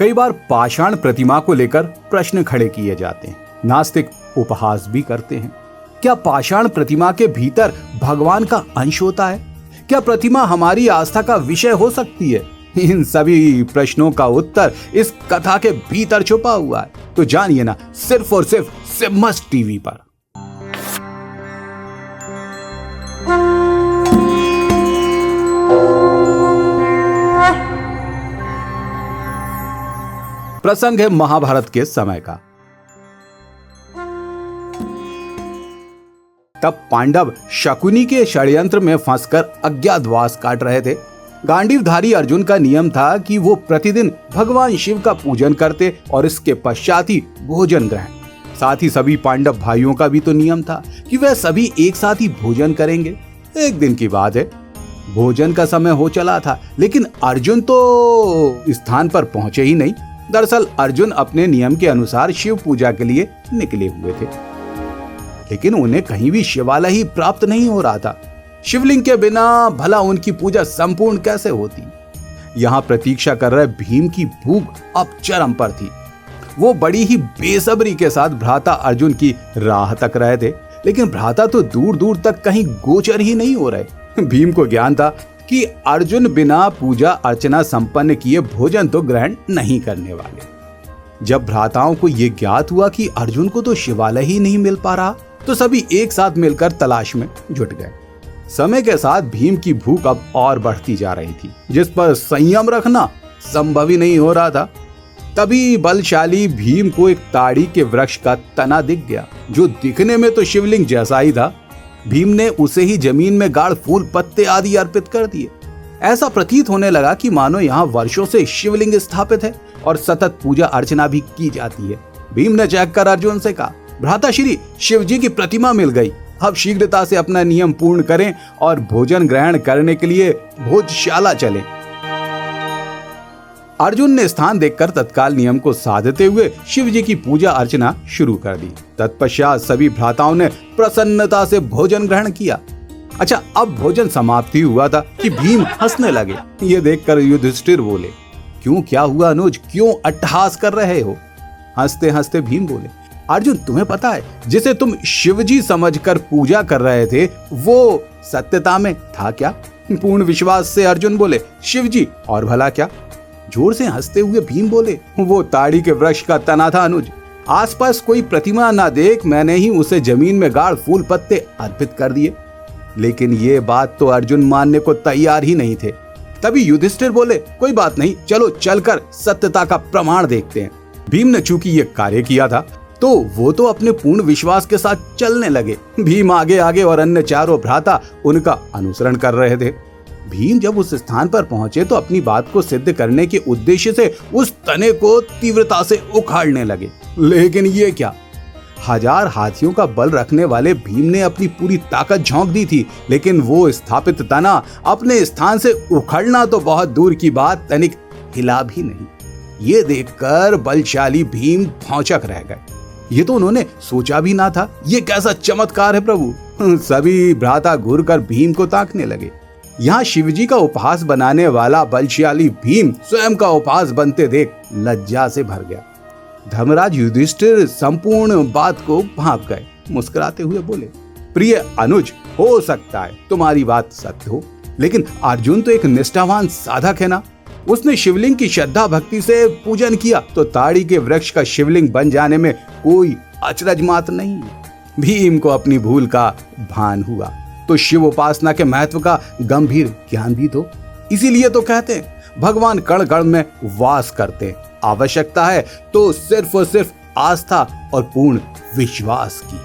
कई बार पाषाण प्रतिमा को लेकर प्रश्न खड़े किए जाते हैं। नास्तिक उपहास भी करते हैं। क्या पाषाण प्रतिमा के भीतर भगवान का अंश होता है? क्या प्रतिमा हमारी आस्था का विषय हो सकती है? इन सभी प्रश्नों का उत्तर इस कथा के भीतर छुपा हुआ है। तो जानिए ना, सिर्फ और सिर्फ सिम्हस टीवी पर। प्रसंग है महाभारत के समय का। तब पांडव शकुनी के षड्यंत्र में फंसकर अज्ञातवास काट रहे थे। गांडीवधारी अर्जुन का नियम था कि वो प्रतिदिन भगवान शिव का पूजन करते और इसके पश्चात ही भोजन ग्रहण। साथ ही सभी पांडव भाइयों का भी तो नियम था कि वह सभी एक साथ ही भोजन करेंगे। एक दिन की बात है, भोजन का समय हो चला था, लेकिन अर्जुन तो स्थान पर पहुंचे ही नहीं। दरअसल अर्जुन अपने नियम के अनुसार शिव पूजा के लिए निकले हुए थे, लेकिन उन्हें कहीं भी शिवालय ही प्राप्त नहीं हो रहा था। शिवलिंग के बिना भला उनकी पूजा संपूर्ण कैसे होती? यहाँ प्रतीक्षा कर रहे भीम की भूख अब चरम पर थी। वो बड़ी ही बेसब्री के साथ भ्राता अर्जुन की राह तक रहे थे, लेकिन भ्राता तो दूर दूर तक कहीं गोचर ही नहीं हो रहे। भीम को ज्ञान था कि अर्जुन बिना पूजा अर्चना संपन्न किए भोजन तो ग्रहण नहीं करने वाले। जब भ्राताओं को यह ज्ञात हुआ कि अर्जुन को तो शिवालय ही नहीं मिल पा रहा, तो सभी एक साथ मिलकर तलाश में जुट गए। समय के साथ भीम की भूख अब और बढ़ती जा रही थी, जिस पर संयम रखना संभव ही नहीं हो रहा था। तभी बलशाली भीम को एक ताड़ी के वृक्ष का तना दिख गया, जो दिखने में तो शिवलिंग जैसा ही था। भीम ने उसे ही जमीन में गाड़ फूल पत्ते आदि अर्पित कर दिए। ऐसा प्रतीत होने लगा कि मानो यहाँ वर्षों से शिवलिंग स्थापित है और सतत पूजा अर्चना भी की जाती है। भीम ने चेक कर अर्जुन से कहा, भ्राता श्री, शिव जी की प्रतिमा मिल गई। अब शीघ्रता से अपना नियम पूर्ण करें और भोजन ग्रहण करने के लिए भोजशाला चलें। अर्जुन ने स्थान देखकर तत्काल नियम को साधते हुए शिव जी की पूजा अर्चना शुरू कर दी। तत्पश्चात सभी भ्राताओं ने प्रसन्नता से भोजन ग्रहण किया। अच्छा, अब भोजन समाप्ति हुआ था कि भीम हंसने लगे। ये देखकर युधिष्ठिर बोले, क्यों, क्या हुआ अनुज, क्यों अट्टहास कर रहे हो? हंसते हंसते भीम बोले, अर्जुन, तुम्हें पता है जिसे तुम शिवजी समझकर पूजा कर रहे थे वो सत्यता में था क्या? पूर्ण विश्वास से अर्जुन बोले, शिवजी, और भला क्या? जोर से हंसते हुए भीम बोले, वो ताड़ी के वृक्ष का तना था अनुज। आसपास कोई प्रतिमा ना देख मैंने ही उसे जमीन में गाड़ फूल पत्ते अर्पित कर दिए। लेकिन ये बात तो अर्जुन मानने को तैयार ही नहीं थे। तभी युधिष्ठिर बोले, कोई बात नहीं, चलो चलकर सत्यता का प्रमाण देखते हैं। भीम ने चूंकि ये कार्य किया था तो वो तो अपने पूर्ण विश्वास के साथ चलने लगे। भीम आगे आगे और अन्य चारों भ्राता उनका अनुसरण कर रहे थे। भीम जब उस स्थान पर पहुंचे तो अपनी बात को सिद्ध करने के उद्देश्य से उस तने को तीव्रता से उखाड़ने लगे। लेकिन ये क्या, 1000 हाथियों का बल रखने वाले भीम ने अपनी पूरी ताकत झोंक दी थी, लेकिन वो स्थापित तना अपने स्थान से उखड़ना तो बहुत दूर की बात, तनिक हिला भी नहीं। ये देखकर बलशाली भीम भौंचक रह गए। ये तो उन्होंने सोचा भी ना था। ये कैसा चमत्कार है प्रभु। सभी भ्राता घूरकर भीम को ताकने लगे। यहाँ शिवजी का उपहास बनाने वाला बलशाली भीम स्वयं का उपहास बनते देख लज्जा से भर गया। धर्मराज युधिष्ठिर संपूर्ण बात को भांप गए। मुस्कुराते हुए बोले, प्रिय अनुज, हो सकता है तुम्हारी बात सत्य हो, लेकिन अर्जुन तो एक निष्ठावान साधक है ना। उसने शिवलिंग की श्रद्धा भक्ति से पूजन किया तो ताड़ी के वृक्ष का शिवलिंग बन जाने में कोई अचरज मात्र नहीं। भीम को अपनी भूल का भान हुआ तो शिव उपासना के महत्व का गंभीर ज्ञान भी तो। इसीलिए तो कहते हैं भगवान कण कण में वास करते हैं। आवश्यकता है तो सिर्फ और सिर्फ आस्था और पूर्ण विश्वास की।